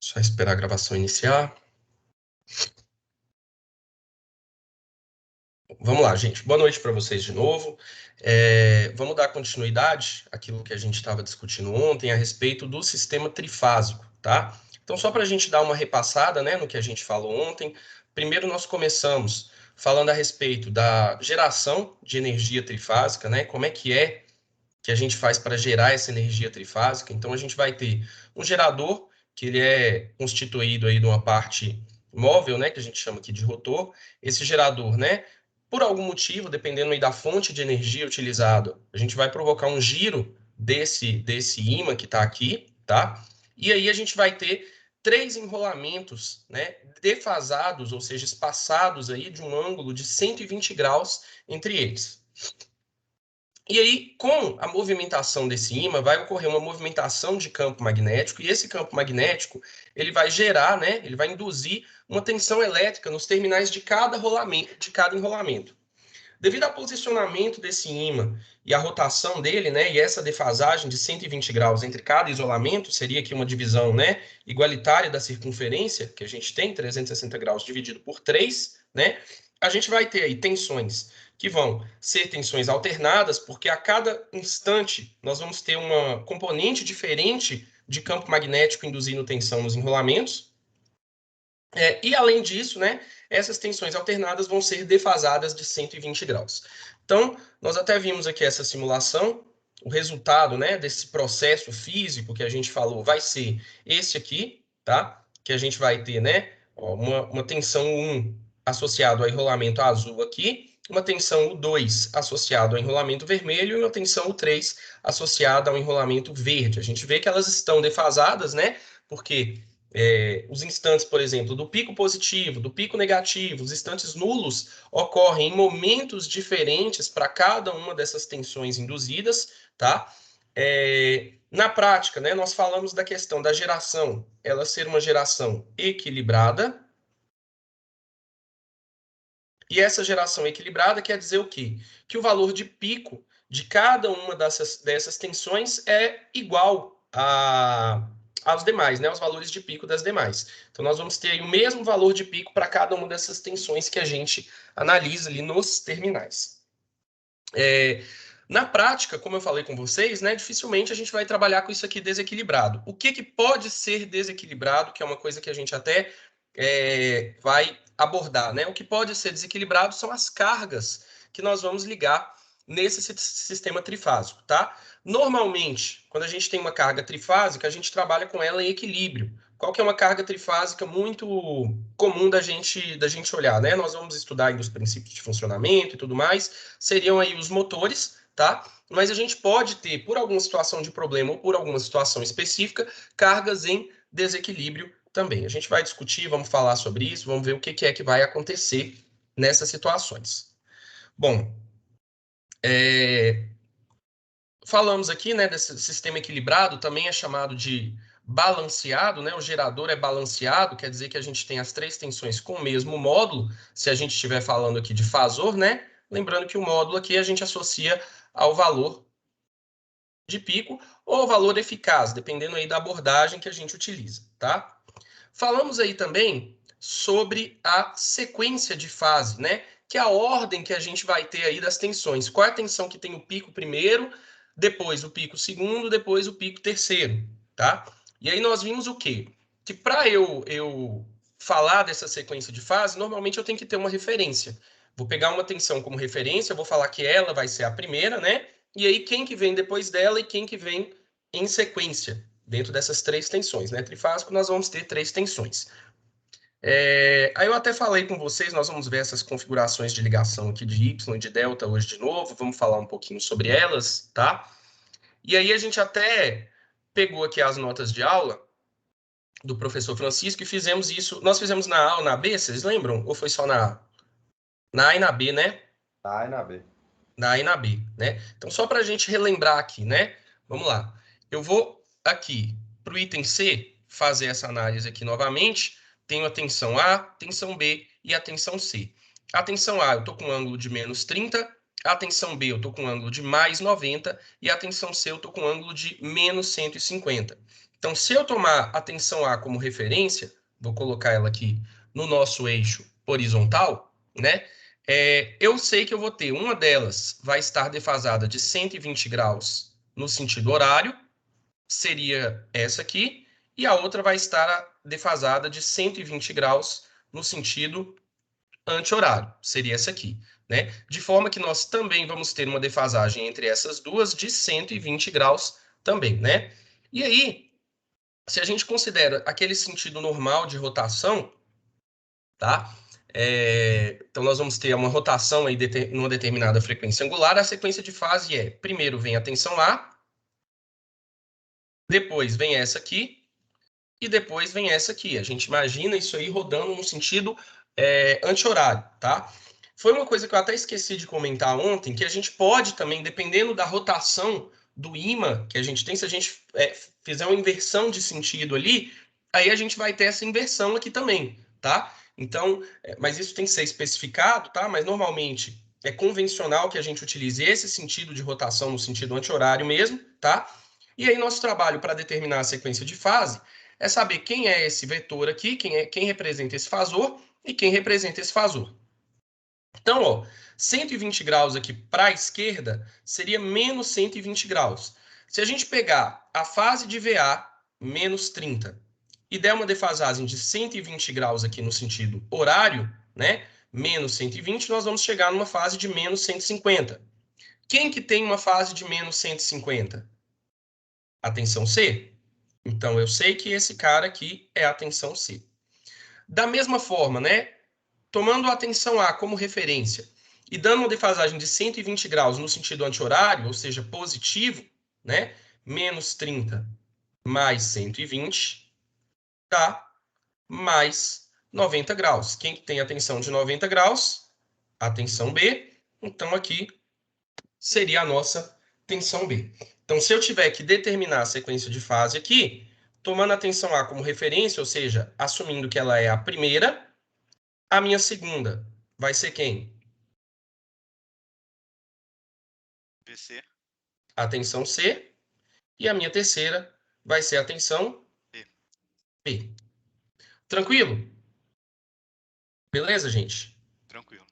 Só esperar a gravação iniciar. Vamos lá, gente. Boa noite para vocês de novo. Vamos dar continuidade àquilo que a gente estava discutindo ontem a respeito do sistema trifásico, tá? Então, só para a gente dar uma repassada, né, no que a gente falou ontem, primeiro nós começamos falando a respeito da geração de energia trifásica, né? Como é que a gente faz para gerar essa energia trifásica. Então, a gente vai ter um gerador, que ele é constituído aí de uma parte móvel, né, que a gente chama aqui de rotor. Esse gerador, né, por algum motivo, dependendo aí da fonte de energia utilizada, a gente vai provocar um giro desse ímã que está aqui, tá? E aí a gente vai ter três enrolamentos, né, defasados, ou seja, espaçados aí de um ângulo de 120 graus entre eles. E aí, com a movimentação desse ímã, vai ocorrer uma movimentação de campo magnético, e esse campo magnético, ele vai gerar, né, ele vai induzir uma tensão elétrica nos terminais de cada enrolamento. Devido ao posicionamento desse ímã e a rotação dele, né, e essa defasagem de 120 graus entre cada isolamento, seria aqui uma divisão, né, igualitária da circunferência, que a gente tem, 360 graus dividido por 3, né, a gente vai ter aí tensões que vão ser tensões alternadas, porque a cada instante nós vamos ter uma componente diferente de campo magnético induzindo tensão nos enrolamentos. E além disso, né, essas tensões alternadas vão ser defasadas de 120 graus. Então, nós até vimos aqui essa simulação, o resultado, né, desse processo físico que a gente falou vai ser esse aqui, tá? Que a gente vai ter, né, uma tensão 1 associado ao enrolamento azul aqui, uma tensão U2 associado ao enrolamento vermelho e uma tensão U3 associada ao enrolamento verde. A gente vê que elas estão defasadas, né? Porque os instantes, por exemplo, do pico positivo, do pico negativo, os instantes nulos ocorrem em momentos diferentes para cada uma dessas tensões induzidas, tá? Na prática, né, nós falamos da questão da geração, ela ser uma geração equilibrada. E essa geração equilibrada quer dizer o quê? Que o valor de pico de cada uma dessas tensões é igual aos demais, né? Os valores de pico das demais. Então, nós vamos ter o mesmo valor de pico para cada uma dessas tensões que a gente analisa ali nos terminais. Na prática, como eu falei com vocês, né, dificilmente a gente vai trabalhar com isso aqui desequilibrado. O que pode ser desequilibrado, que é uma coisa que a gente até vai abordar, né? O que pode ser desequilibrado são as cargas que nós vamos ligar nesse sistema trifásico, tá? Normalmente, quando a gente tem uma carga trifásica, a gente trabalha com ela em equilíbrio. Qual que é uma carga trifásica muito comum da gente olhar, né? Nós vamos estudar aí os princípios de funcionamento e tudo mais, seriam aí os motores, tá? Mas a gente pode ter, por alguma situação de problema ou por alguma situação específica, cargas em desequilíbrio também. A gente vai discutir, vamos falar sobre isso, vamos ver o que é que vai acontecer nessas situações. Bom, falamos aqui, né, desse sistema equilibrado, também é chamado de balanceado, né? O gerador é balanceado, quer dizer que a gente tem as três tensões com o mesmo módulo, se a gente estiver falando aqui de fasor, né? Lembrando que o módulo aqui a gente associa ao valor de pico ou ao valor eficaz, dependendo aí da abordagem que a gente utiliza, tá? Falamos aí também sobre a sequência de fase, né? Que é a ordem que a gente vai ter aí das tensões. Qual é a tensão que tem o pico primeiro, depois o pico segundo, depois o pico terceiro, tá? E aí nós vimos o quê? Que para eu falar dessa sequência de fase, normalmente eu tenho que ter uma referência. Vou pegar uma tensão como referência, vou falar que ela vai ser a primeira, né? E aí quem que vem depois dela e quem que vem em sequência, dentro dessas três tensões, né? Trifásico, nós vamos ter três tensões. Aí eu até falei com vocês, nós vamos ver essas configurações de ligação aqui de Y e de delta hoje de novo, vamos falar um pouquinho sobre elas, tá? E aí a gente até pegou aqui as notas de aula do professor Francisco e fizemos isso, nós fizemos na A ou na B, vocês lembram? Ou foi só na A? Na A e na B, né? Na A e na B. Na A e na B, né? Então, só para a gente relembrar aqui, né? Vamos lá. Eu vou aqui para o item C fazer essa análise aqui novamente. Tenho a tensão A, tensão B e a tensão C. A tensão A, eu estou com um ângulo de menos 30, A tensão B eu estou com ângulo de mais 90 e a tensão C eu estou com ângulo de menos 150. Então, se eu tomar a tensão A como referência, vou colocar ela aqui no nosso eixo horizontal, né? Eu sei que eu vou ter uma delas vai estar defasada de 120 graus no sentido horário, seria essa aqui, e a outra vai estar defasada de 120 graus no sentido anti-horário, seria essa aqui, né? De forma que nós também vamos ter uma defasagem entre essas duas de 120 graus também, né? E aí, se a gente considera aquele sentido normal de rotação, tá? Então, nós vamos ter uma rotação aí numa determinada frequência angular. A sequência de fase é, primeiro vem a tensão A, depois vem essa aqui, e depois vem essa aqui. A gente imagina isso aí rodando no sentido anti-horário, tá? Foi uma coisa que eu até esqueci de comentar ontem, que a gente pode também, dependendo da rotação do ímã que a gente tem, se a gente fizer uma inversão de sentido ali, aí a gente vai ter essa inversão aqui também, tá? Então, mas isso tem que ser especificado, tá? Mas normalmente é convencional que a gente utilize esse sentido de rotação no sentido anti-horário mesmo, tá? E aí nosso trabalho para determinar a sequência de fase é saber quem é esse vetor aqui, quem representa esse fasor e quem representa esse fasor. Então, ó, 120 graus aqui para a esquerda seria menos 120 graus. Se a gente pegar a fase de VA, menos 30, e der uma defasagem de 120 graus aqui no sentido horário, né, menos 120, nós vamos chegar numa fase de menos 150. Quem que tem uma fase de menos 150? A tensão C. Então, eu sei que esse cara aqui é a tensão C. Da mesma forma, né, tomando a tensão A como referência e dando uma defasagem de 120 graus no sentido anti-horário, ou seja, positivo, né, menos 30 mais 120, dá mais 90 graus. Quem tem a tensão de 90 graus? A tensão B. Então, aqui seria a nossa tensão B. Então, se eu tiver que determinar a sequência de fase aqui, tomando a tensão A como referência, ou seja, assumindo que ela é a primeira, a minha segunda vai ser quem? BC. A tensão C. E a minha terceira vai ser a tensão B. Tranquilo? Beleza, gente? Tranquilo.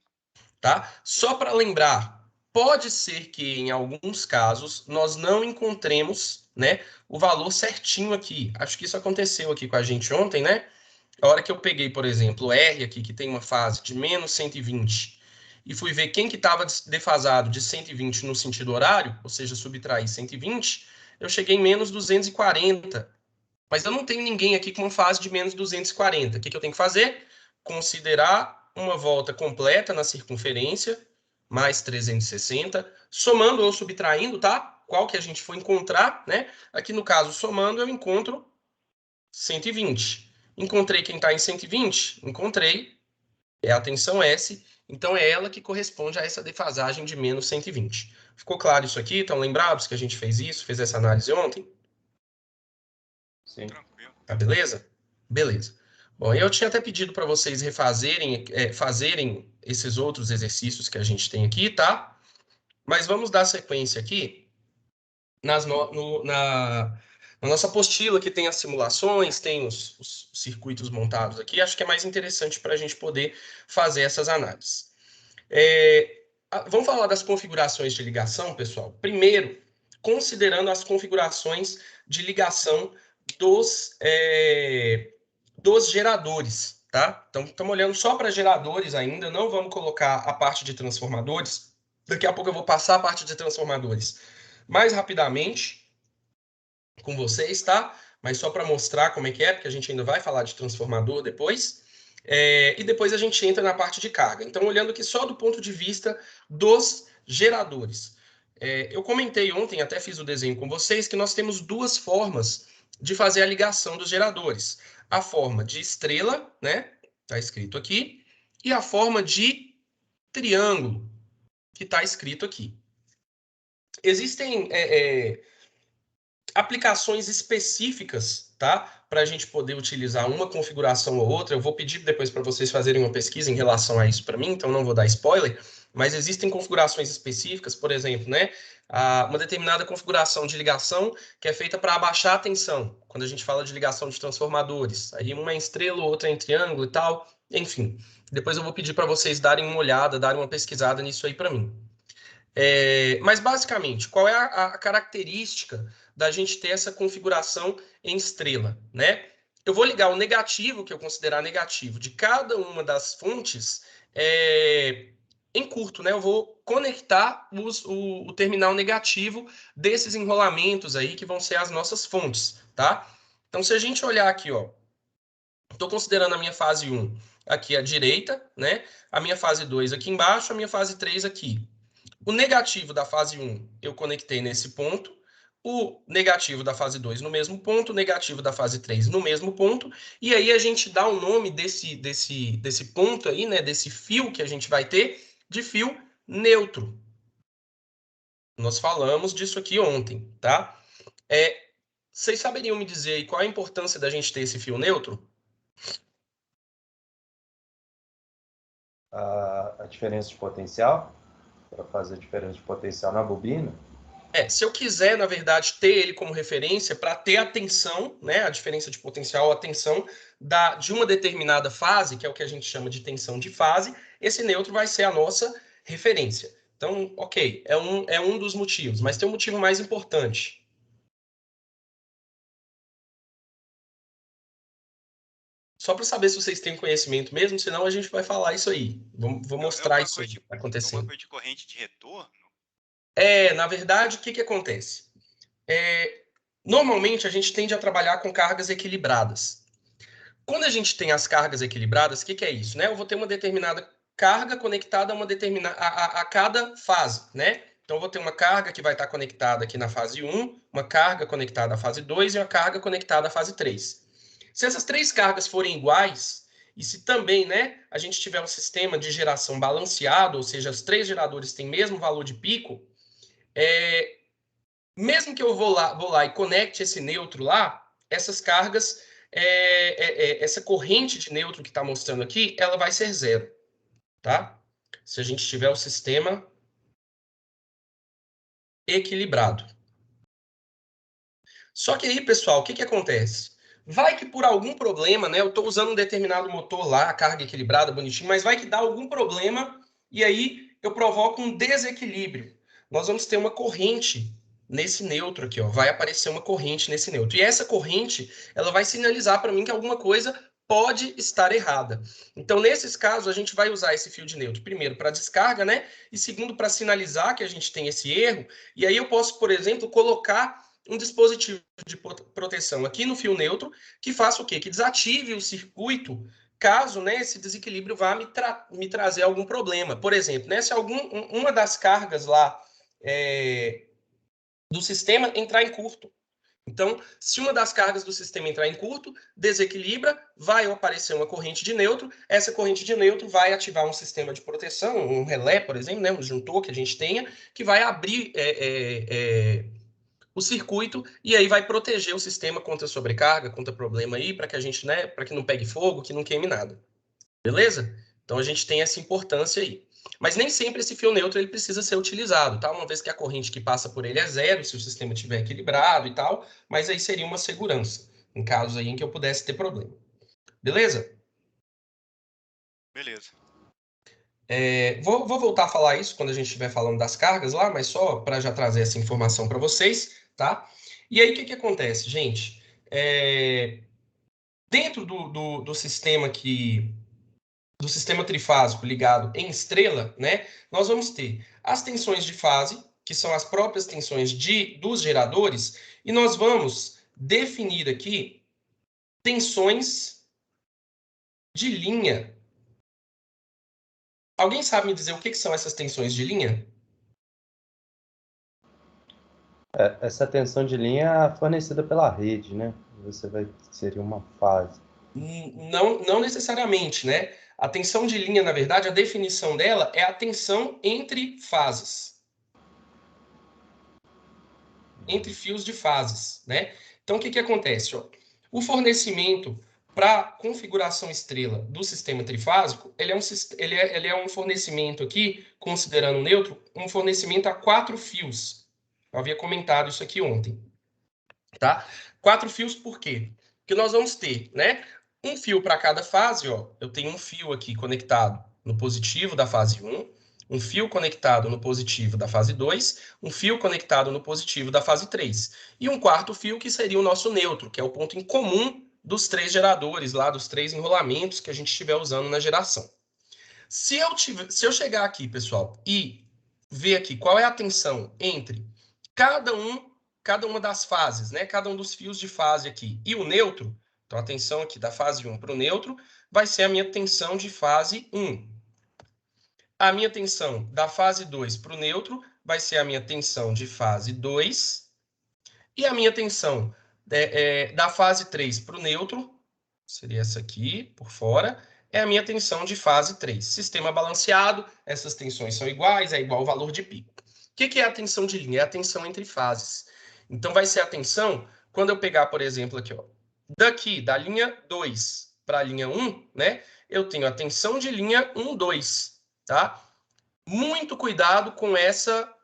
Tá? Só para lembrar, pode ser que em alguns casos nós não encontremos, né, o valor certinho aqui. Acho que isso aconteceu aqui com a gente ontem, né? A hora que eu peguei, por exemplo, o R aqui, que tem uma fase de menos 120, e fui ver quem que estava defasado de 120 no sentido horário, ou seja, subtrair 120, eu cheguei em menos 240. Mas eu não tenho ninguém aqui com uma fase de menos 240. O que eu tenho que fazer? Considerar uma volta completa na circunferência, mais 360, somando ou subtraindo, tá? Qual que a gente for encontrar, né? Aqui no caso, somando, eu encontro 120. Encontrei quem está em 120? Encontrei. É a tensão S. Então, é ela que corresponde a essa defasagem de menos 120. Ficou claro isso aqui? Estão lembrados que a gente fez isso? Fez essa análise ontem? Sim. Tranquilo. Tá beleza? Beleza. Bom, eu tinha até pedido para vocês refazerem, fazerem esses outros exercícios que a gente tem aqui, tá? Mas vamos dar sequência aqui na nossa apostila, que tem as simulações, tem os circuitos montados aqui. Acho que é mais interessante para a gente poder fazer essas análises. Vamos falar das configurações de ligação, pessoal? Primeiro, considerando as configurações de ligação dos geradores, tá? Então, estamos olhando só para geradores ainda, não vamos colocar a parte de transformadores. Daqui a pouco eu vou passar a parte de transformadores mais rapidamente com vocês, tá? Mas só para mostrar como é que é, porque a gente ainda vai falar de transformador depois. E depois a gente entra na parte de carga. Então, olhando aqui só do ponto de vista dos geradores. Eu comentei ontem, até fiz o desenho com vocês, que nós temos duas formas de fazer a ligação dos geradores. A forma de estrela, né? Está escrito aqui. E a forma de triângulo, que está escrito aqui. Existem aplicações específicas, tá? Para a gente poder utilizar uma configuração ou outra. Eu vou pedir depois para vocês fazerem uma pesquisa em relação a isso para mim, então não vou dar spoiler. mas existem configurações específicas, por exemplo, né, uma determinada configuração de ligação que é feita para abaixar a tensão, quando a gente fala de ligação de transformadores. Aí uma é em estrela, outra é em triângulo e tal, enfim. Depois eu vou pedir para vocês darem uma olhada, darem uma pesquisada nisso aí para mim. Mas, basicamente, qual é a característica da gente ter essa configuração em estrela, né? Eu vou ligar o negativo, que eu considerar negativo, de cada uma das fontes em curto, né? Eu vou conectar o terminal negativo desses enrolamentos aí, que vão ser as nossas fontes, tá? Então, se a gente olhar aqui, ó, estou considerando a minha fase 1 aqui à direita, né? A minha fase 2 aqui embaixo, a minha fase 3 aqui. O negativo da fase 1 eu conectei nesse ponto, o negativo da fase 2 no mesmo ponto, o negativo da fase 3 no mesmo ponto, e aí a gente dá o nome desse ponto aí, né, desse fio que a gente vai ter, de fio neutro. Nós falamos disso aqui ontem, tá? Vocês saberiam me dizer aí qual a importância da gente ter esse fio neutro? A diferença de potencial, para fazer a diferença de potencial na bobina. Se eu quiser, na verdade, ter ele como referência para ter a tensão, né, a diferença de potencial, a tensão de uma determinada fase, que é o que a gente chama de tensão de fase, esse neutro vai ser a nossa referência. Então, ok, é um dos motivos, mas tem um motivo mais importante. Só para saber se vocês têm conhecimento mesmo, senão a gente vai falar isso aí. Vou mostrar isso aí acontecendo. É uma coisa de corrente de retorno? Na verdade, o que acontece? Normalmente, a gente tende a trabalhar com cargas equilibradas. Quando a gente tem as cargas equilibradas, o que é isso? Né? Eu vou ter uma determinada carga conectada a cada fase, né? Então, eu vou ter uma carga que vai estar conectada aqui na fase 1, uma carga conectada à fase 2 e uma carga conectada à fase 3. Se essas três cargas forem iguais, e se também, né, a gente tiver um sistema de geração balanceado, ou seja, os três geradores têm mesmo valor de pico, mesmo que eu vou lá e conecte esse neutro lá, essas cargas, essa corrente de neutro que está mostrando aqui, ela vai ser zero, tá? Se a gente tiver o sistema equilibrado. Só que aí, pessoal, o que acontece? Vai que por algum problema, né? Eu estou usando um determinado motor lá, carga equilibrada, bonitinho, mas vai que dá algum problema e aí eu provoco um desequilíbrio. Nós vamos ter uma corrente nesse neutro aqui, ó. Vai aparecer uma corrente nesse neutro. E essa corrente, ela vai sinalizar para mim que alguma coisa pode estar errada. Então, nesses casos, a gente vai usar esse fio de neutro, primeiro, para descarga, né? E segundo, para sinalizar que a gente tem esse erro. E aí eu posso, por exemplo, colocar um dispositivo de proteção aqui no fio neutro que faça o quê? Que desative o circuito caso, né, esse desequilíbrio vá me trazer algum problema. Por exemplo, né, se uma das cargas lá do sistema entrar em curto. Então, se uma das cargas do sistema entrar em curto, desequilibra, vai aparecer uma corrente de neutro, essa corrente de neutro vai ativar um sistema de proteção, um relé, por exemplo, né, um disjuntor que a gente tenha, que vai abrir o circuito e aí vai proteger o sistema contra sobrecarga, contra problema aí, para que a gente, né, para que não pegue fogo, que não queime nada. Beleza? Então a gente tem essa importância aí. Mas nem sempre esse fio neutro ele precisa ser utilizado, tá? Uma vez que a corrente que passa por ele é zero, se o sistema estiver equilibrado e tal, mas aí seria uma segurança, em casos aí em que eu pudesse ter problema. Beleza? Beleza. Vou voltar a falar isso quando a gente estiver falando das cargas lá, mas só para já trazer essa informação para vocês, tá? E aí, o que acontece, gente? Dentro do sistema do sistema trifásico ligado em estrela, né, nós vamos ter as tensões de fase, que são as próprias tensões dos geradores, e nós vamos definir aqui tensões de linha. Alguém sabe me dizer o que são essas tensões de linha? Essa tensão de linha é fornecida pela rede, né? Seria uma fase. Não necessariamente, né? A tensão de linha, na verdade, a definição dela é a tensão entre fases. Entre fios de fases, né? Então, o que acontece? Ó? O fornecimento para configuração estrela do sistema trifásico, ele é um fornecimento aqui, considerando neutro, um fornecimento a 4 fios. Eu havia comentado isso aqui ontem. Tá? 4 fios por quê? Porque nós vamos ter, né, um fio para cada fase, ó. Eu tenho um fio aqui conectado no positivo da fase 1, um fio conectado no positivo da fase 2, um fio conectado no positivo da fase 3, e um quarto fio que seria o nosso neutro, que é o ponto em comum dos 3 geradores, lá dos 3 enrolamentos que a gente estiver usando na geração. Se eu chegar aqui, pessoal, e ver aqui qual é a tensão entre cada uma das fases, né? Cada um dos fios de fase aqui e o neutro, então a tensão aqui da fase 1 para o neutro vai ser a minha tensão de fase 1. A minha tensão da fase 2 para o neutro vai ser a minha tensão de fase 2. E a minha tensão da fase 3 para o neutro, seria essa aqui, por fora, é a minha tensão de fase 3. Sistema balanceado, essas tensões são iguais, é igual o valor de pico. O que é a tensão de linha? É a tensão entre fases. Então, vai ser a tensão, quando eu pegar, por exemplo, aqui, ó, daqui, da linha 2 para a linha 1, né? Eu tenho a tensão de linha 1, 2, tá? Muito cuidado com essa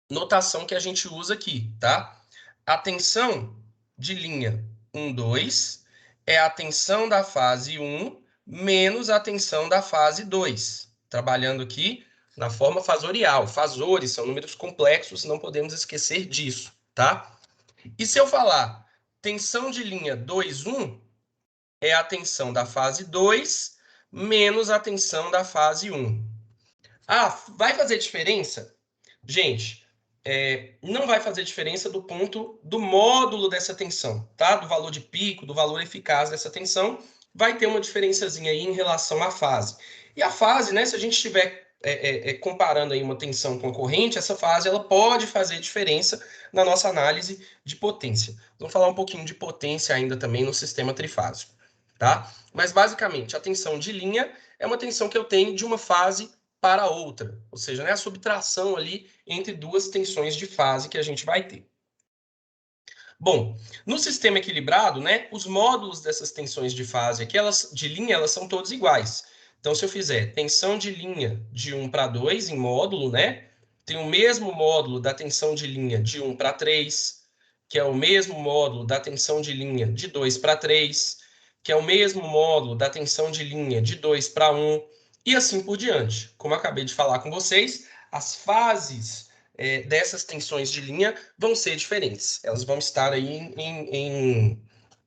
notação que a gente usa aqui, tá? A tensão de linha 1, 2 é a tensão da fase 1 menos a tensão da fase 2. Trabalhando aqui na forma fasorial. Fasores são números complexos, não podemos esquecer disso, tá? E se eu falar tensão de linha 2, 1, é a tensão da fase 2 menos a tensão da fase 1. Ah, vai fazer diferença? Gente, não vai fazer diferença do ponto do módulo dessa tensão, tá? Do valor de pico, do valor eficaz dessa tensão, vai ter uma diferençazinha aí em relação à fase. E a fase, né, se a gente estiver comparando aí uma tensão com a corrente, essa fase ela pode fazer diferença na nossa análise de potência. Vamos falar um pouquinho de potência ainda também no sistema trifásico, tá? Mas basicamente, a tensão de linha é uma tensão que eu tenho de uma fase para outra, ou seja, né, a subtração ali entre duas tensões de fase que a gente vai ter. Bom, no sistema equilibrado, né, os módulos dessas tensões de fase aqui, de linha, elas são todos iguais. Então, se eu fizer tensão de linha de 1 para 2 em módulo, né, tem o mesmo módulo da tensão de linha de 1 para 3, que é o mesmo módulo da tensão de linha de 2 para 3, que é o mesmo módulo da tensão de linha de 2 para 1, e assim por diante. Como eu acabei de falar com vocês, as fases dessas tensões de linha vão ser diferentes. Elas vão estar aí em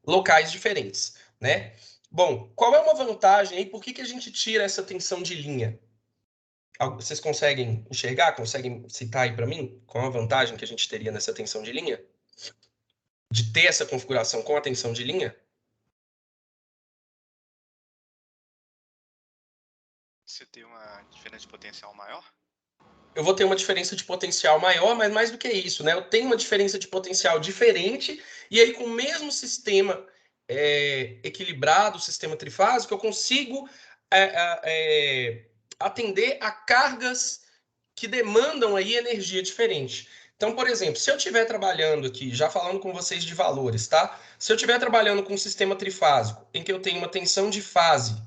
locais diferentes, né? Bom, qual é uma vantagem aí? Por que a gente tira essa tensão de linha? Vocês conseguem enxergar? Conseguem citar aí para mim? Qual é a vantagem que a gente teria nessa tensão de linha? De ter essa configuração com a tensão de linha? Você tem uma diferença de potencial maior? Eu vou ter uma diferença de potencial maior, mas mais do que isso, né? Eu tenho uma diferença de potencial diferente, e aí com o mesmo sistema equilibrado, sistema trifásico, eu consigo atender a cargas que demandam aí energia diferente. Então, por exemplo, se eu estiver trabalhando aqui, já falando com vocês de valores, tá? Se eu estiver trabalhando com um sistema trifásico, em que eu tenho uma tensão de fase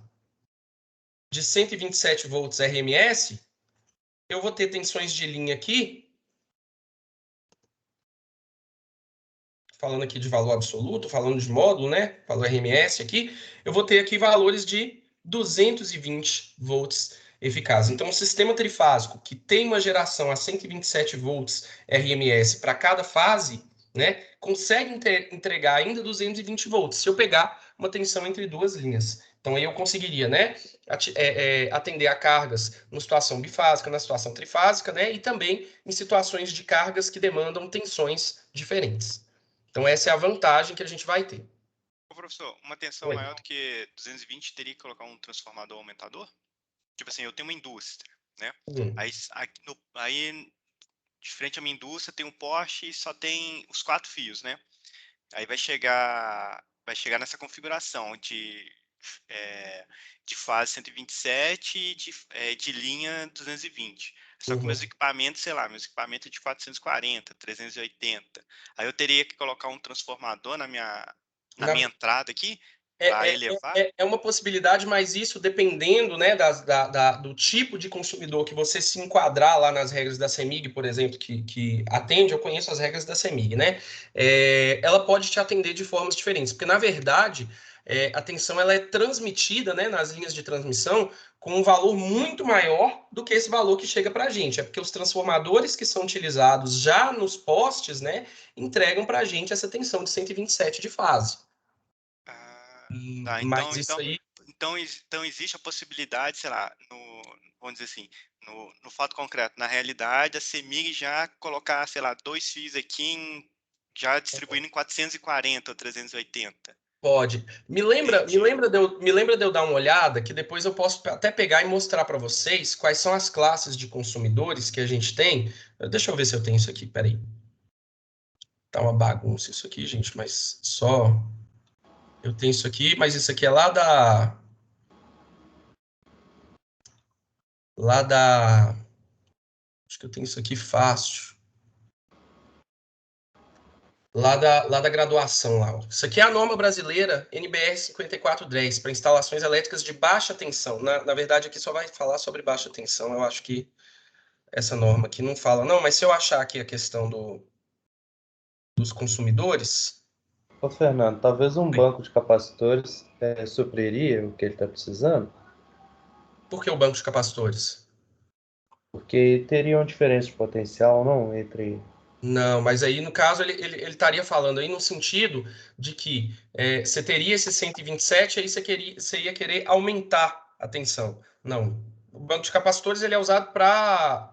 de 127 volts RMS, eu vou ter tensões de linha aqui, falando aqui de valor absoluto, falando de módulo, né? Valor RMS aqui, eu vou ter aqui valores de 220 volts eficazes. Então, um sistema trifásico que tem uma geração a 127 volts RMS para cada fase, né, consegue entregar ainda 220 volts, se eu pegar uma tensão entre duas linhas. Então, aí eu conseguiria, né, atender a cargas na situação bifásica, na situação trifásica, né, e também em situações de cargas que demandam tensões diferentes. Então, essa é a vantagem que a gente vai ter. Ô, professor, uma tensão Oi. maior do que 220 teria que colocar um transformador aumentador? Tipo assim, eu tenho uma indústria, né? Aí de frente à minha indústria, tem um poste e só tem os 4 fios, né? Aí vai chegar nessa configuração de fase 127 e de linha 220. Só que meus equipamentos, sei lá, meus equipamentos é de 440, 380. Aí eu teria que colocar um transformador na minha entrada aqui, para elevar? É uma possibilidade, mas isso dependendo, né, do tipo de consumidor que você se enquadrar lá nas regras da CEMIG, por exemplo, que atende, eu conheço as regras da CEMIG, né? Ela pode te atender de formas diferentes, porque, na verdade, a tensão ela é transmitida, né, nas linhas de transmissão com um valor muito maior do que esse valor que chega para a gente. É porque os transformadores que são utilizados já nos postes, né, entregam para a gente essa tensão de 127 de fase. Tá, Mas isso aí... Então existe a possibilidade, sei lá, vamos dizer assim, no fato concreto, na realidade, a CEMIG já colocar, sei lá, 2 fios aqui, já distribuindo em 440 ou 380. Pode. Me lembra de eu dar uma olhada, que depois eu posso até pegar e mostrar para vocês quais são as classes de consumidores que a gente tem. Deixa eu ver se eu tenho isso aqui, peraí. Tá uma bagunça isso aqui, gente, mas só... Eu tenho isso aqui, mas isso aqui é lá da... Acho que eu tenho isso aqui fácil. Lá da graduação. Lá. Isso aqui é a norma brasileira NBR 5410 para instalações elétricas de baixa tensão. Na verdade, aqui só vai falar sobre baixa tensão. Eu acho que essa norma aqui não fala. Não, mas se eu achar aqui a questão dos consumidores... Ô, Fernando, talvez um banco de capacitores supriria o que ele está precisando? Por que o banco de capacitores? Porque teria uma diferença de potencial, não, entre... Não, mas aí, no caso, ele estaria falando aí no sentido de que você teria esse 127, aí você ia querer aumentar a tensão. Não. O banco de capacitores ele é usado para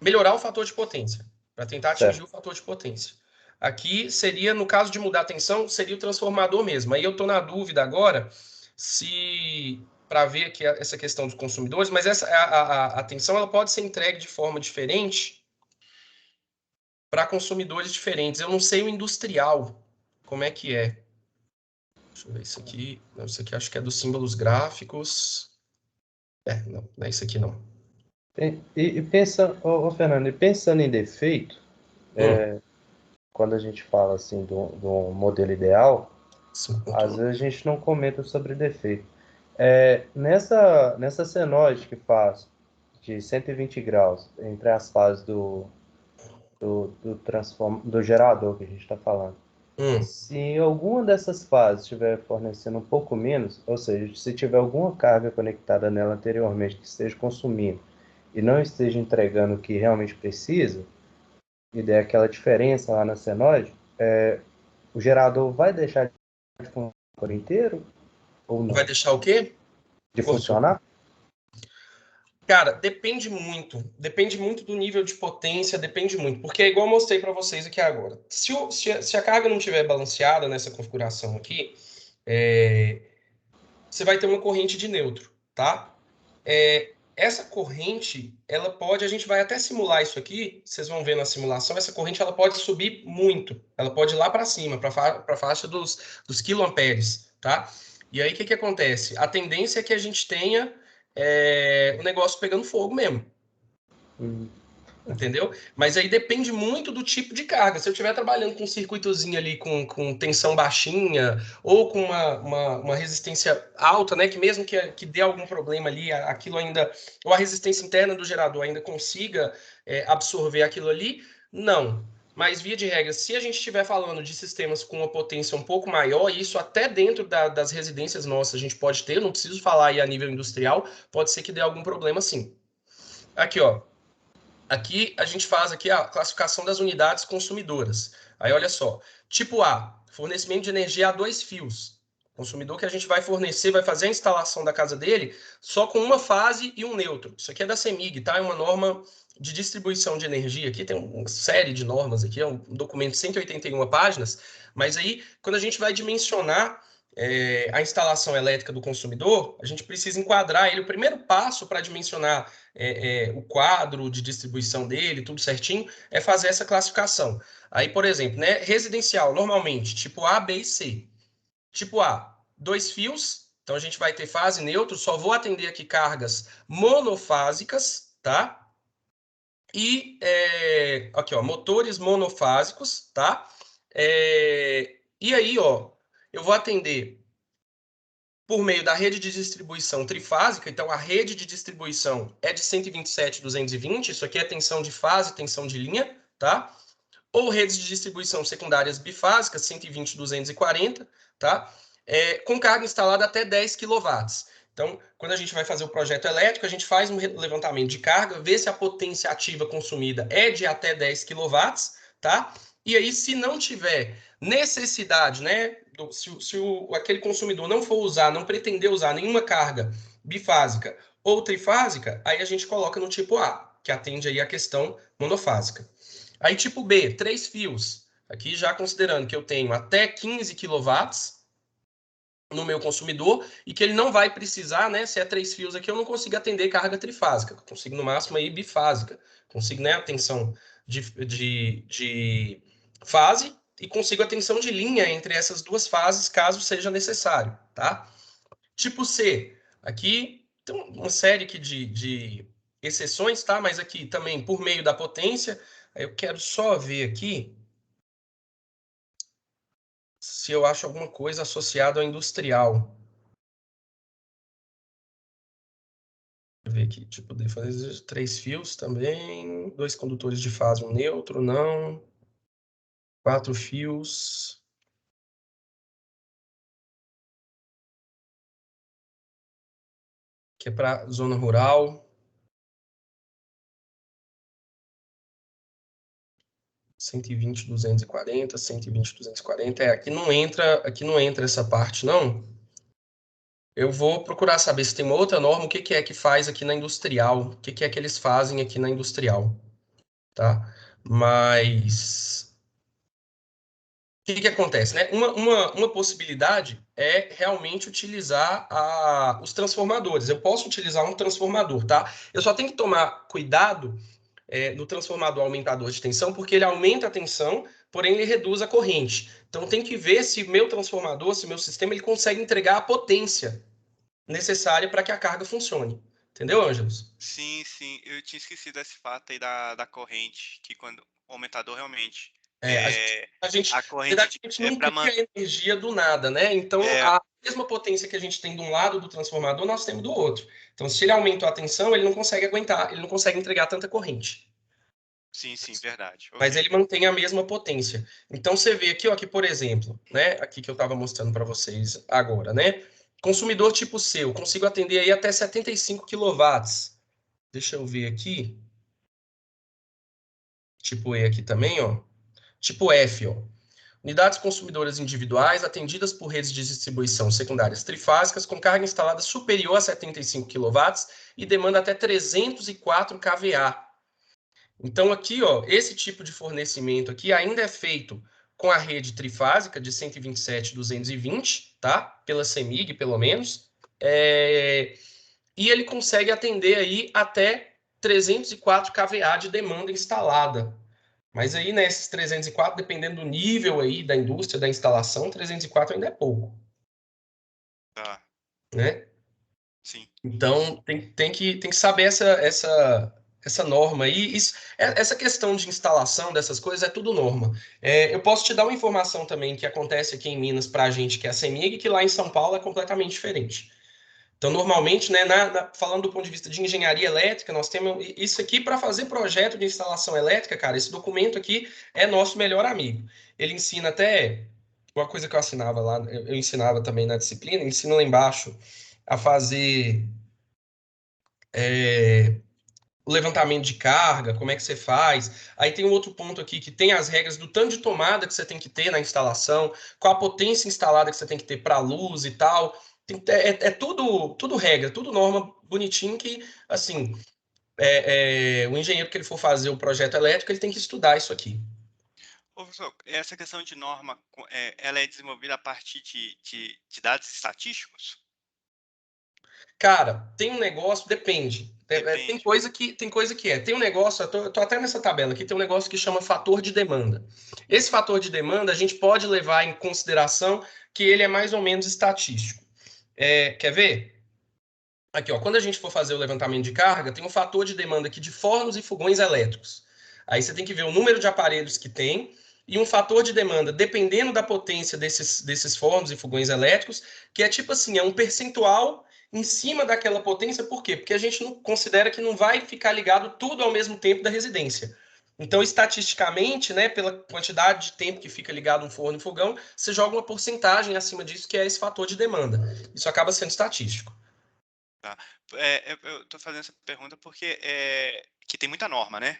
melhorar o fator de potência, para tentar atingir Certo. o fator de potência. Aqui seria, no caso de mudar a tensão, seria o transformador mesmo. Aí eu estou na dúvida agora se... para ver aqui essa questão dos consumidores, mas a tensão ela pode ser entregue de forma diferente para consumidores diferentes. Eu não sei o industrial, como é que é. Deixa eu ver isso aqui. Não, isso aqui acho que é dos símbolos gráficos. Não é isso aqui não. Fernando, e pensando em defeito, quando a gente fala assim do modelo ideal, às vezes a gente não comenta sobre defeito. Nessa senoide que faz de 120 graus entre as fases do gerador que a gente está falando, se alguma dessas fases estiver fornecendo um pouco menos, ou seja, se tiver alguma carga conectada nela anteriormente que esteja consumindo e não esteja entregando o que realmente precisa, e der aquela diferença lá na senoide, o gerador vai deixar de funcionar por inteiro ou não? Vai deixar o quê? De funcionar? Cara, depende muito do nível de potência, depende muito, porque é igual eu mostrei para vocês aqui agora. Se a carga não estiver balanceada nessa configuração aqui, você vai ter uma corrente de neutro, tá? Essa corrente, ela pode, a gente vai até simular isso aqui, vocês vão ver na simulação, essa corrente ela pode subir muito, ela pode ir lá para cima, para a faixa dos quiloamperes, tá? E aí o que acontece? A tendência é que a gente tenha o negócio pegando fogo mesmo. Entendeu? Mas aí depende muito do tipo de carga. Se eu estiver trabalhando com um circuitozinho ali com tensão baixinha ou com uma resistência alta, né? Que mesmo que dê algum problema ali, aquilo ainda, ou a resistência interna do gerador ainda consiga absorver aquilo ali, não. Mas, via de regra, se a gente estiver falando de sistemas com uma potência um pouco maior, e isso até dentro das residências nossas a gente pode ter, não preciso falar aí a nível industrial, pode ser que dê algum problema sim. Aqui, ó. Aqui a gente faz aqui a classificação das unidades consumidoras. Aí, olha só. Tipo A, fornecimento de energia a 2 fios. Consumidor que a gente vai fornecer, vai fazer a instalação da casa dele só com uma fase e um neutro. Isso aqui é da CEMIG, tá? É uma norma de distribuição de energia. Aqui tem uma série de normas aqui, é um documento de 181 páginas. Mas aí, quando a gente vai dimensionar a instalação elétrica do consumidor, a gente precisa enquadrar ele. O primeiro passo para dimensionar o quadro de distribuição dele, tudo certinho, é fazer essa classificação. Aí, por exemplo, né, residencial, normalmente, tipo A, B e C. Tipo A, 2 fios, então a gente vai ter fase neutro, só vou atender aqui cargas monofásicas, tá? E, aqui, ó, motores monofásicos, tá? E aí, ó, eu vou atender por meio da rede de distribuição trifásica. Então, a rede de distribuição é de 127.220. Isso aqui é tensão de fase, tensão de linha, tá? Ou redes de distribuição secundárias bifásicas, 120.240, tá? Com carga instalada até 10 kW. Então, quando a gente vai fazer o projeto elétrico, a gente faz um levantamento de carga, vê se a potência ativa consumida é de até 10 kW, tá? E aí, se não tiver necessidade, né? Aquele consumidor não for usar, não pretender usar nenhuma carga bifásica ou trifásica, aí a gente coloca no tipo A, que atende aí a questão monofásica. Aí, tipo B, 3 fios. Aqui já considerando que eu tenho até 15 kW no meu consumidor e que ele não vai precisar, né? Se é 3 fios aqui, eu não consigo atender carga trifásica. Eu consigo, no máximo, aí bifásica. Consigo, né, a tensão de fase e consigo a tensão de linha entre essas duas fases, caso seja necessário, tá? Tipo C, aqui tem uma série aqui de exceções, tá? Mas aqui também por meio da potência. Eu quero só ver aqui se eu acho alguma coisa associada ao industrial. Deixa eu ver aqui, tipo, de fazer 3 fios também, 2 condutores de fase, um neutro, não. 4 fios. Que é para zona rural. 120.240, 120.240. Aqui não entra essa parte, não. Eu vou procurar saber se tem uma outra norma, o que é que faz aqui na industrial, o que é que eles fazem aqui na industrial, tá? Mas o que acontece, né? Uma possibilidade é realmente utilizar os transformadores. Eu posso utilizar um transformador, tá? Eu só tenho que tomar cuidado no transformador aumentador de tensão, porque ele aumenta a tensão, porém ele reduz a corrente. Então tem que ver se meu transformador, se meu sistema, ele consegue entregar a potência necessária para que a carga funcione. Entendeu, Ângelos? Sim, sim. Eu tinha esquecido esse fato aí da corrente, que quando o aumentador realmente A gente, a na verdade, corrente a gente é não para cria energia do nada, né? Então, é, a mesma potência que a gente tem de um lado do transformador, nós temos do outro. Então, se ele aumentou a tensão, ele não consegue aguentar, ele não consegue entregar tanta corrente. sim, sim, verdade. Mas Ok. ele mantém a mesma potência. Então, você vê aqui, ó, que, por exemplo, né? Aqui que eu estava mostrando para vocês agora, né? Consumidor tipo C, eu consigo atender aí até 75 kW. Deixa eu ver aqui. Tipo E aqui também, ó. Tipo F, ó. Unidades consumidoras individuais atendidas por redes de distribuição secundárias trifásicas com carga instalada superior a 75 kW e demanda até 304 kVA. Então aqui, ó, esse tipo de fornecimento aqui ainda é feito com a rede trifásica de 127.220, tá? Pela CEMIG, pelo menos. E ele consegue atender aí até 304 kVA de demanda instalada. Mas aí, nesses 304, dependendo do nível aí da indústria, da instalação, 304 ainda é pouco, Tá. né? Sim. Então, tem que saber essa norma aí. Essa questão de instalação dessas coisas é tudo norma. Eu posso te dar uma informação também que acontece aqui em Minas para a gente, que é a CEMIG, que lá em São Paulo é completamente diferente. Então, normalmente, né, falando do ponto de vista de engenharia elétrica, nós temos isso aqui para fazer projeto de instalação elétrica, cara. Esse documento aqui é nosso melhor amigo. Ele ensina até uma coisa que eu assinava lá, eu ensinava também na disciplina, ensina lá embaixo a fazer o levantamento de carga, como é que você faz. Aí tem um outro ponto aqui que tem as regras do tanto de tomada que você tem que ter na instalação, qual a potência instalada que você tem que ter para a luz e tal. É tudo regra, tudo norma bonitinho que, assim, o engenheiro que ele for fazer o projeto elétrico, ele tem que estudar isso aqui. Ô, professor, essa questão de norma, ela é desenvolvida a partir de dados estatísticos? Cara, tem um negócio, depende. Tem Depende. coisa que é. Tem um negócio, eu tô até nessa tabela aqui, tem um negócio que chama fator de demanda. Esse fator de demanda, a gente pode levar em consideração que ele é mais ou menos estatístico. Quer ver? Aqui, ó, quando a gente for fazer o levantamento de carga, tem um fator de demanda aqui de fornos e fogões elétricos. Aí você tem que ver o número de aparelhos que tem e um fator de demanda, dependendo da potência desses fornos e fogões elétricos, que é tipo assim, é um percentual em cima daquela potência. Por quê? Porque a gente não considera que não vai ficar ligado tudo ao mesmo tempo da residência. Então, estatisticamente, né, pela quantidade de tempo que fica ligado um forno e fogão, você joga uma porcentagem acima disso, que é esse fator de demanda. Isso acaba sendo estatístico. Tá. Eu estou fazendo essa pergunta porque que tem muita norma, né?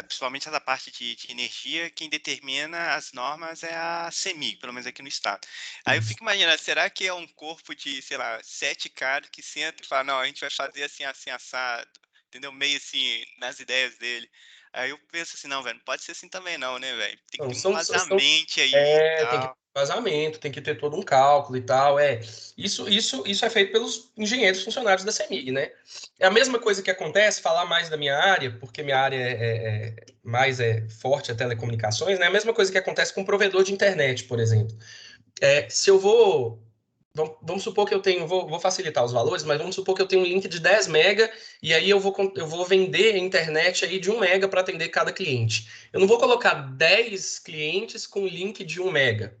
Principalmente essa parte de energia, quem determina as normas é a CEMIG, pelo menos aqui no estado. Aí eu fico imaginando, será que é um corpo de, sei lá, 7 caras que senta e fala, não, a gente vai fazer assim, assim, assado, entendeu? Meio assim, nas ideias dele. Aí eu penso assim, não, velho, não pode ser assim também não, né, velho? Tem que ter um vazamento aí e tal. Tem que ter vazamento, tem que ter todo um cálculo e tal. Isso é feito pelos engenheiros funcionários da CEMIG, né? É a mesma coisa que acontece, falar mais da minha área, porque minha área mais forte a telecomunicações, né? É a mesma coisa que acontece com um provedor de internet, por exemplo. Se eu vou... Vamos supor que eu tenho, vou facilitar os valores, mas vamos supor que eu tenho um link de 10 mega e aí eu vou vender a internet aí de 1 mega para atender cada cliente. Eu não vou colocar 10 clientes com link de 1 mega,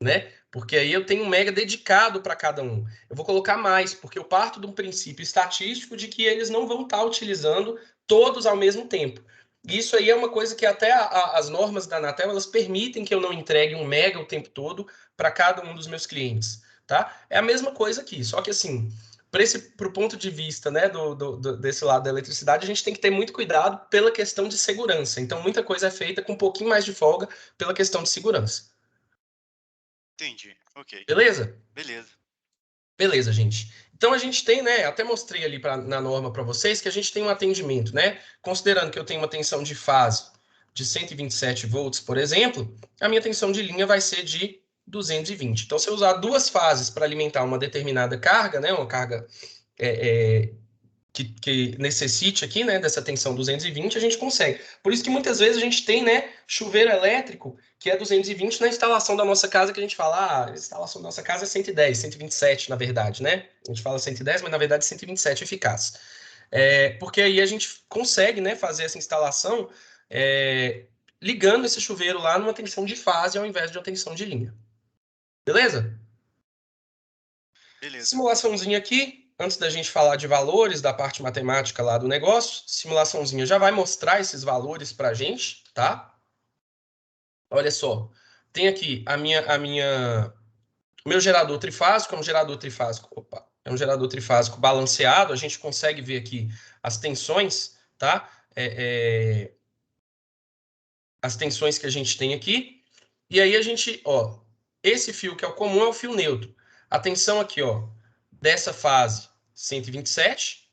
né? Porque aí eu tenho 1 mega dedicado para cada um. Eu vou colocar mais, porque eu parto de um princípio estatístico de que eles não vão estar utilizando todos ao mesmo tempo. Isso aí é uma coisa que até as normas da Anatel, elas permitem que eu não entregue 1 mega o tempo todo para cada um dos meus clientes. Tá? É a mesma coisa aqui, só que assim, para o ponto de vista, né, desse lado da eletricidade, a gente tem que ter muito cuidado pela questão de segurança. Então, muita coisa é feita com um pouquinho mais de folga pela questão de segurança. Entendi, ok. Beleza? Beleza. Beleza, gente. Então, a gente tem, né, até mostrei ali na norma para vocês, que a gente tem um atendimento, né, considerando que eu tenho uma tensão de fase de 127 volts, por exemplo, a minha tensão de linha vai ser de 220. Então, se eu usar 2 fases para alimentar uma determinada carga, né, uma carga que necessite aqui, né, dessa tensão 220, a gente consegue. Por isso que muitas vezes a gente tem, né, chuveiro elétrico que é 220 na instalação da nossa casa, que a gente fala, a instalação da nossa casa é 110, 127, na verdade, né? A gente fala 110, mas na verdade 127 eficaz. Porque aí a gente consegue, né, fazer essa instalação ligando esse chuveiro lá numa tensão de fase ao invés de uma tensão de linha. Beleza? Beleza. Simulaçãozinha aqui, antes da gente falar de valores, da parte matemática lá do negócio, simulaçãozinha já vai mostrar esses valores para a gente, tá? Olha só, tem aqui o meu gerador trifásico, é um gerador trifásico, é um gerador trifásico balanceado, a gente consegue ver aqui as tensões, tá? As tensões que a gente tem aqui, e aí a gente, ó, esse fio que é o comum é o fio neutro. A tensão aqui, ó, dessa fase, 127,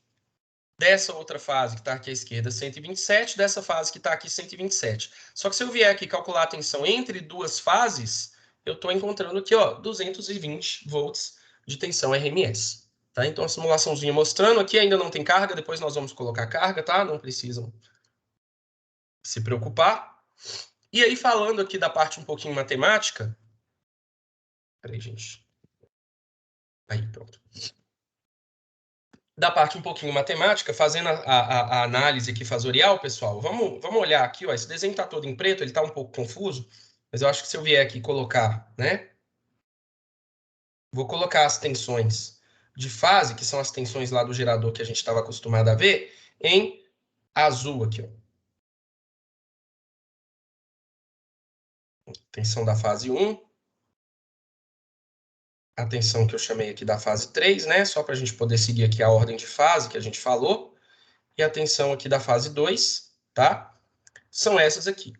dessa outra fase que está aqui à esquerda, 127, dessa fase que está aqui, 127. Só que se eu vier aqui calcular a tensão entre duas fases, eu estou encontrando aqui, ó, 220 volts de tensão RMS. Tá? Então, a simulaçãozinha mostrando aqui, ainda não tem carga, depois nós vamos colocar carga, tá? Não precisam se preocupar. E aí, falando aqui da parte um pouquinho matemática... Peraí, gente. Aí, pronto. Da parte um pouquinho matemática, fazendo a análise aqui fasorial, pessoal, vamos olhar aqui, ó, esse desenho está todo em preto, ele está um pouco confuso, mas eu acho que se eu vier aqui colocar, né, vou colocar as tensões de fase, que são as tensões lá do gerador que a gente estava acostumado a ver, em azul aqui, ó. Tensão da fase 1, a tensão que eu chamei aqui da fase 3, né, só para a gente poder seguir aqui a ordem de fase que a gente falou, e a tensão aqui da fase 2, tá? São essas aqui.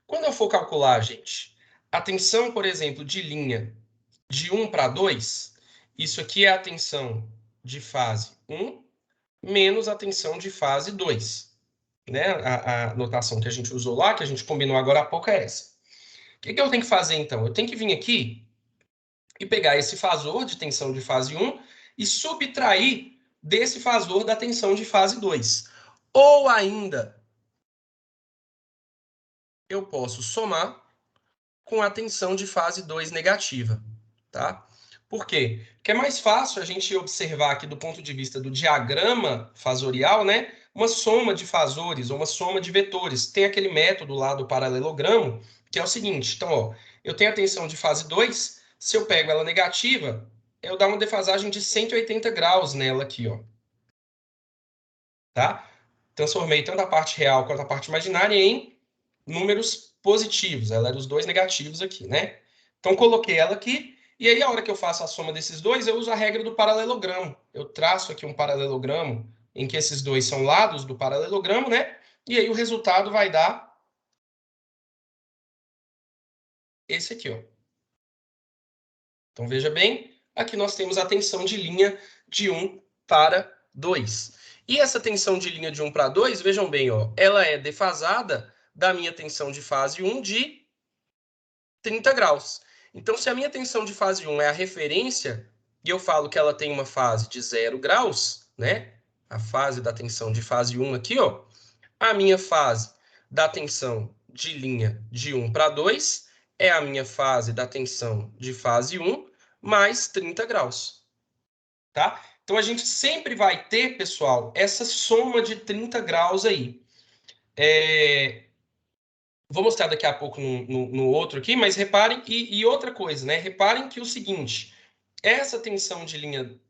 Quando eu for calcular, gente, a tensão, por exemplo, de linha de 1 para 2, isso aqui é a tensão de fase 1 menos a tensão de fase 2. Né? A notação que a gente usou lá, que a gente combinou agora há pouco, é essa. O que eu tenho que fazer, então? Eu tenho que vir aqui e pegar esse fasor de tensão de fase 1 e subtrair desse fasor da tensão de fase 2. Ou ainda, eu posso somar com a tensão de fase 2 negativa, tá? Por quê? Porque é mais fácil a gente observar aqui do ponto de vista do diagrama fasorial, né? uma soma de fasores ou uma soma de vetores. Tem aquele método lá do paralelogramo, que é o seguinte. Então, ó, eu tenho a tensão de fase 2, se eu pego ela negativa, eu dou uma defasagem de 180 graus nela aqui, ó. Tá? Transformei tanto a parte real quanto a parte imaginária em números positivos. Ela era os dois negativos aqui, né? Então, coloquei ela aqui. E aí, a hora que eu faço a soma desses dois, eu uso a regra do paralelogramo. Eu traço aqui um paralelogramo em que esses dois são lados do paralelogramo, né? E aí, o resultado vai dar esse aqui, ó. Então, veja bem, aqui nós temos a tensão de linha de 1 para 2. E essa tensão de linha de 1 para 2, vejam bem, ó, ela é defasada da minha tensão de fase 1 de 30 graus. Então, se a minha tensão de fase 1 é a referência, e eu falo que ela tem uma fase de 0 graus, né? A fase da tensão de fase 1 aqui, ó. A minha fase da tensão de linha de 1 para 2 é a minha fase da tensão de fase 1 mais 30 graus. Tá? Então, a gente sempre vai ter, pessoal, essa soma de 30 graus aí. Vou mostrar daqui a pouco no outro aqui, mas reparem, e outra coisa, né? Reparem que o seguinte, essa tensão de linha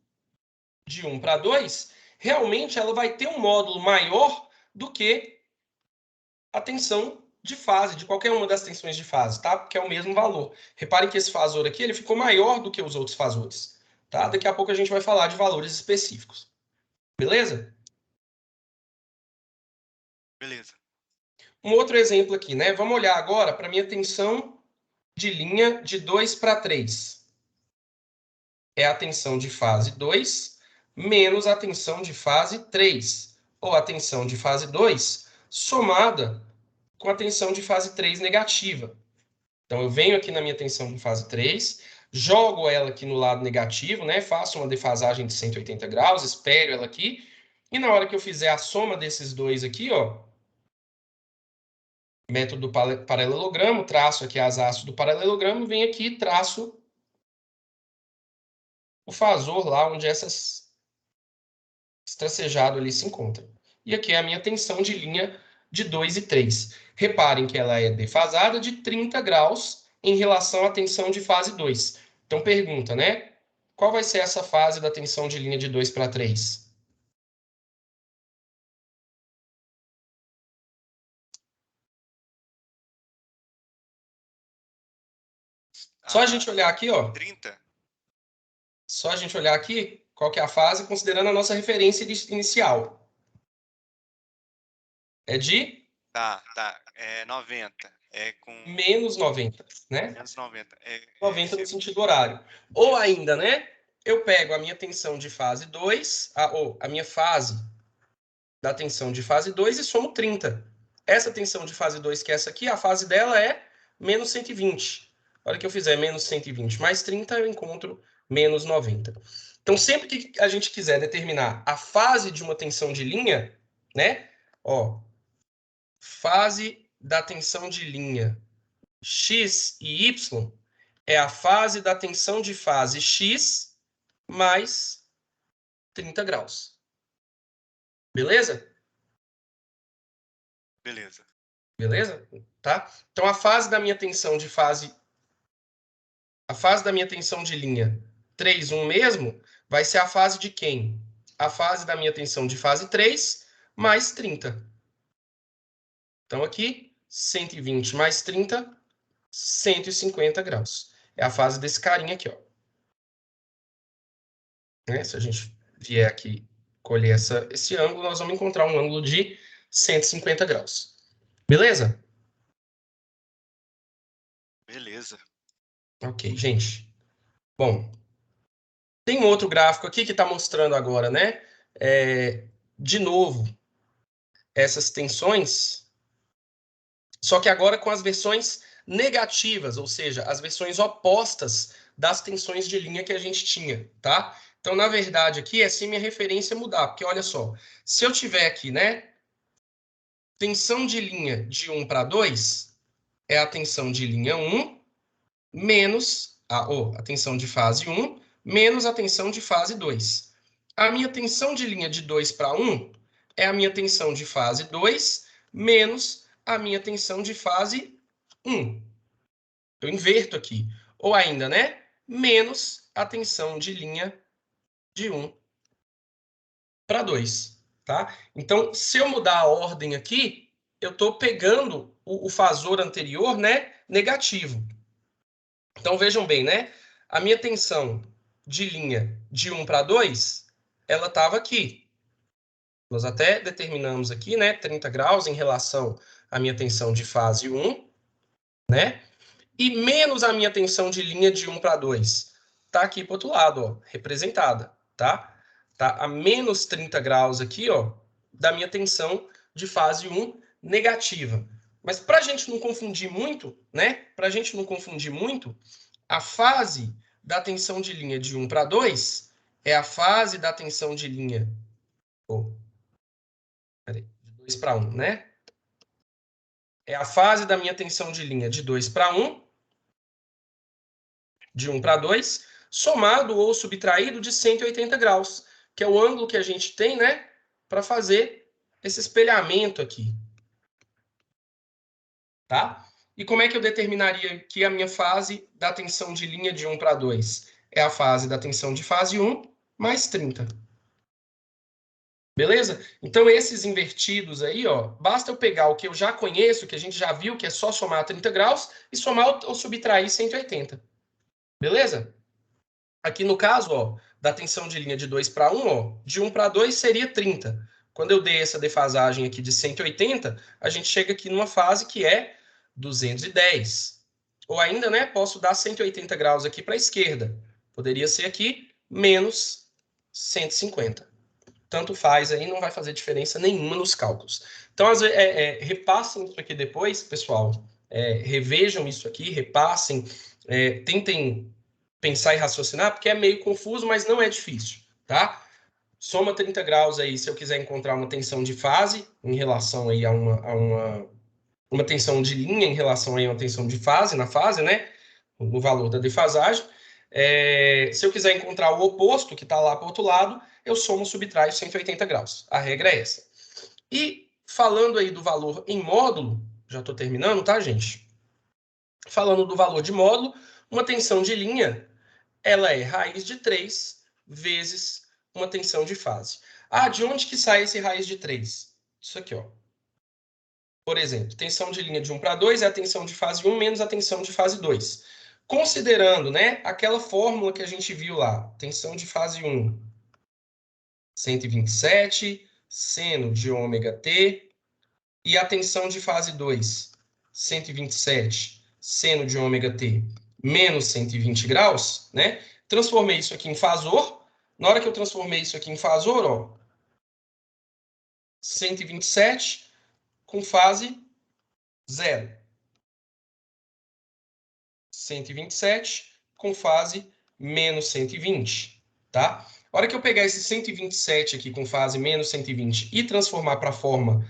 de 1 para 2, realmente ela vai ter um módulo maior do que a tensão de fase, de qualquer uma das tensões de fase, tá? Porque é o mesmo valor. Reparem que esse fasor aqui, ele ficou maior do que os outros fasores, tá? Daqui a pouco a gente vai falar de valores específicos. Beleza? Beleza. Um outro exemplo aqui, né? Vamos olhar agora para a minha tensão de linha de 2 para 3. É a tensão de fase 2 menos a tensão de fase 3. Ou a tensão de fase 2 somada com a tensão de fase 3 negativa. Então, eu venho aqui na minha tensão de fase 3, jogo ela aqui no lado negativo, né? Faço uma defasagem de 180 graus, espelho ela aqui. E na hora que eu fizer a soma desses dois aqui, ó, método do paralelogramo, traço aqui as hastes do paralelogramo, venho aqui e traço o fasor lá onde esse tracejado ali se encontra. E aqui é a minha tensão de linha de 2 e 3. Reparem que ela é defasada de 30 graus em relação à tensão de fase 2. Então, pergunta, né? Qual vai ser essa fase da tensão de linha de 2 para 3? Só a gente olhar aqui, ó. 30? Só a gente olhar aqui, qual que é a fase, considerando a nossa referência inicial. É de? Tá. É 90. É com... Menos 90, né? Menos 90. 90 no sentido horário. Ou ainda, né? Eu pego a minha tensão de fase 2, ou a minha fase da tensão de fase 2 e somo 30. Essa tensão de fase 2, que é essa aqui, a fase dela é menos 120. A hora que eu fizer menos 120 mais 30, eu encontro menos 90. Então, sempre que a gente quiser determinar a fase de uma tensão de linha, né? Ó, fase da tensão de linha X e Y é a fase da tensão de fase X mais 30 graus. Beleza? Beleza. Beleza? Tá? Então, a fase da minha tensão de fase... A fase da minha tensão de linha 3, 1 mesmo, vai ser a fase de quem? A fase da minha tensão de fase 3 mais 30. Então, aqui, 120 mais 30, 150 graus. É a fase desse carinha aqui, ó. Né? Se a gente vier aqui colher esse ângulo, nós vamos encontrar um ângulo de 150 graus. Beleza? Beleza. Ok, gente. Bom, tem um outro gráfico aqui que está mostrando agora, né? De novo, essas tensões, só que agora com as versões negativas, ou seja, as versões opostas das tensões de linha que a gente tinha, tá? Então, na verdade, aqui é se minha referência mudar, porque olha só, se eu tiver aqui, né, tensão de linha de 1 para 2, é a tensão de linha 1 menos a tensão de fase 1 menos a tensão de fase 2. A minha tensão de linha de 2 para 1 é a minha tensão de fase 2 menos a minha tensão de fase 1. Eu inverto aqui. Ou ainda, né? Menos a tensão de linha de 1 para 2. Tá? Então, se eu mudar a ordem aqui, eu estou pegando o fasor anterior, né, negativo. Então, vejam bem, né? A minha tensão de linha de 1 para 2, ela estava aqui. Nós até determinamos aqui, né, 30 graus em relação à minha tensão de fase 1, né? E menos a minha tensão de linha de 1 para 2. Está aqui para o outro lado, ó, representada, tá? Tá a menos 30 graus aqui, ó, da minha tensão de fase 1 negativa. Mas para a gente não confundir muito, né? Para a gente não confundir muito, a fase da tensão de linha de 1 para 2 é a fase da tensão de linha de 2 para 1, né? É a fase da minha tensão de linha de 2 para 1, de 1 para 2, somado ou subtraído de 180 graus, que é o ângulo que a gente tem, né, para fazer esse espelhamento aqui. Tá? E como é que eu determinaria que a minha fase da tensão de linha de 1 para 2 é a fase da tensão de fase 1 mais 30? Beleza? Então, esses invertidos aí, ó, basta eu pegar o que eu já conheço, que a gente já viu, que é só somar 30 graus, e somar ou subtrair 180. Beleza? Aqui no caso, ó, da tensão de linha de 2 para 1, ó, de 1 para 2 seria 30. Quando eu dei essa defasagem aqui de 180, a gente chega aqui numa fase que é 210. Ou ainda, né, posso dar 180 graus aqui para a esquerda. Poderia ser aqui menos 150. Tanto faz aí, não vai fazer diferença nenhuma nos cálculos. Então, repassem isso aqui depois, pessoal. Revejam isso aqui, repassem, tentem pensar e raciocinar, porque é meio confuso, mas não é difícil, tá? Soma 30 graus aí, se eu quiser encontrar uma tensão de fase em relação aí a uma tensão de linha em relação aí a uma tensão de fase, na fase, né? No valor da defasagem. Se eu quiser encontrar o oposto, que está lá para o outro lado, eu somo, subtraio 180 graus. A regra é essa. E falando aí do valor em módulo, já estou terminando, tá, gente? Falando do valor de módulo, uma tensão de linha, ela é raiz de 3 vezes uma tensão de fase. Ah, de onde que sai esse raiz de 3? Isso aqui, ó. Por exemplo, tensão de linha de 1 para 2 é a tensão de fase 1 menos a tensão de fase 2. Considerando, né, aquela fórmula que a gente viu lá, tensão de fase 1, 127, seno de ômega t, e a tensão de fase 2, 127, seno de ômega t, menos 120 graus, né? Transformei isso aqui em fasor. Na hora que eu transformei isso aqui em fasor, ó, 127 com fase 0. 127 com fase menos 120, tá? A hora que eu pegar esse 127 aqui com fase menos 120 e transformar para a forma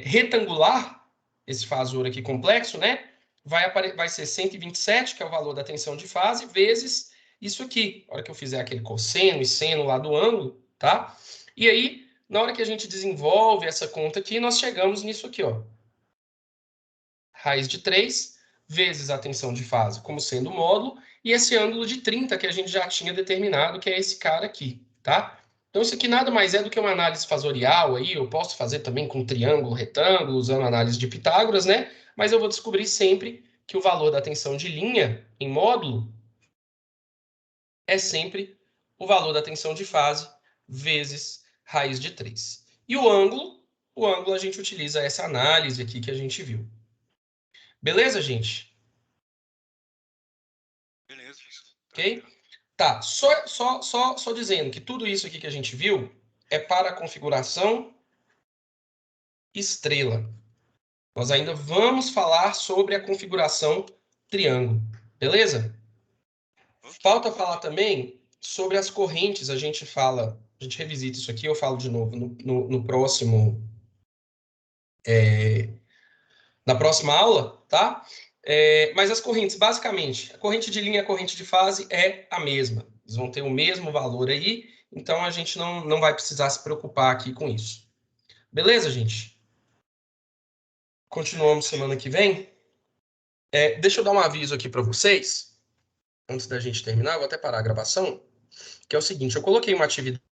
retangular, esse fasor aqui complexo, né? Vai ser 127, que é o valor da tensão de fase, vezes isso aqui. A hora que eu fizer aquele cosseno e seno lá do ângulo, tá? E aí, na hora que a gente desenvolve essa conta aqui, nós chegamos nisso aqui, ó. Raiz de 3 vezes a tensão de fase como sendo o módulo, e esse ângulo de 30 que a gente já tinha determinado, que é esse cara aqui, tá? Então, isso aqui nada mais é do que uma análise fasorial aí, eu posso fazer também com triângulo, retângulo, usando a análise de Pitágoras, né? Mas eu vou descobrir sempre que o valor da tensão de linha em módulo é sempre o valor da tensão de fase vezes raiz de 3. E o ângulo a gente utiliza essa análise aqui que a gente viu. Beleza, gente? Beleza. Ok? Tá, só dizendo que tudo isso aqui que a gente viu é para a configuração estrela. Nós ainda vamos falar sobre a configuração triângulo. Beleza? Falta falar também sobre as correntes. A gente revisita isso aqui, eu falo de novo no próximo... na próxima aula, tá? Mas as correntes, basicamente, a corrente de linha e a corrente de fase é a mesma. Eles vão ter o mesmo valor aí, então a gente não vai precisar se preocupar aqui com isso. Beleza, gente? Continuamos semana que vem. Deixa eu dar um aviso aqui para vocês, antes da gente terminar, vou até parar a gravação, que é o seguinte, eu coloquei uma atividade